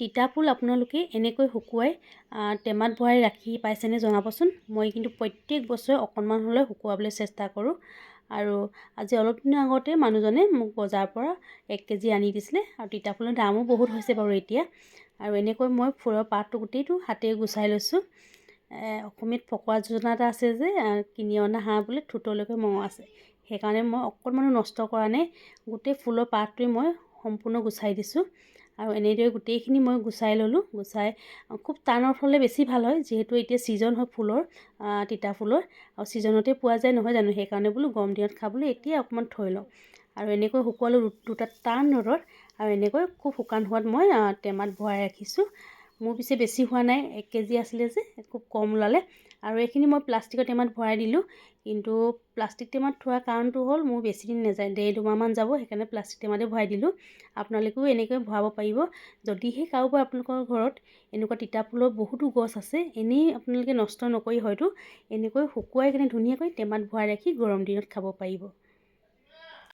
তিতা ফুল আপোনালোকে এনেকৈ শুকুৱাই টেমাত ভৰাই ৰাখি পাইছেনে জনাবচোন। মই কিন্তু প্ৰত্যেক বছৰে অকণমান হ'লেও শুকুৱাবলৈ চেষ্টা কৰোঁ। আৰু আজি অলপ দিনৰ আগতে মানুহজনে মোক বজাৰৰ পৰা 1 কেজি আনি দিছিলে। আৰু তিতা ফুলৰ দামো বহুত হৈছে বাৰু এতিয়া। আৰু এনেকৈ মই ফুলৰ পাতটো গোটেইটো হাতেৰে গুচাই লৈছোঁ। অসমীয়াত ফকৰা যোজনা এটা আছে যে কিনি অনা হাঁহ বোলে ঠোঁটলৈকে মঙহ আছে। সেইকাৰণে মই অকণমানো নষ্ট কৰা নাই, গোটেই ফুলৰ পাতটোৱে মই সম্পূৰ্ণ গুচাই দিছোঁ। আৰু এনেদৰে গোটেইখিনি মই গুচাই ল'লোঁ। গুচাই খুব টানত হ'লে বেছি ভাল হয়, যিহেতু এতিয়া ছিজন হয় ফুলৰ, তিতা ফুলৰ, আৰু ছিজনতে পোৱা যায় নহয় জানো। সেইকাৰণে বোলো গৰম দিনত খাবলৈ এতিয়া অকণমান থৈ লওঁ। আৰু এনেকৈ শুকুৱালোঁ দুটা টান ৰ'দত। আৰু এনেকৈ খুব শুকান হোৱাত মই টেমাত ভৰাই ৰাখিছোঁ। মোৰ পিছে বেছি হোৱা নাই, 1 কেজি আছিলে যে খুব কম ওলালে। আৰু এইখিনি মই প্লাষ্টিকৰ টেমাত ভৰাই দিলোঁ। কিন্তু প্লাষ্টিক টেমাত থোৱাৰ কাৰণটো হ'ল মোৰ বেছি দিন নাযায়, 1.5-2 মাহমান যাব। সেইকাৰণে প্লাষ্টিক টেমাতে ভৰাই দিলোঁ। আপোনালোকেও এনেকৈ ভৰাব পাৰিব। যদিহে কাৰোবাৰ আপোনালোকৰ ঘৰত এনেকুৱা তিতা ফুলৰ বহুতো গছ আছে, এনেই আপোনালোকে নষ্ট নকৰি হয়তো এনেকৈ শুকুৱাই কিনে ধুনীয়াকৈ টেমাত ভৰাই ৰাখি গৰম দিনত খাব পাৰিব।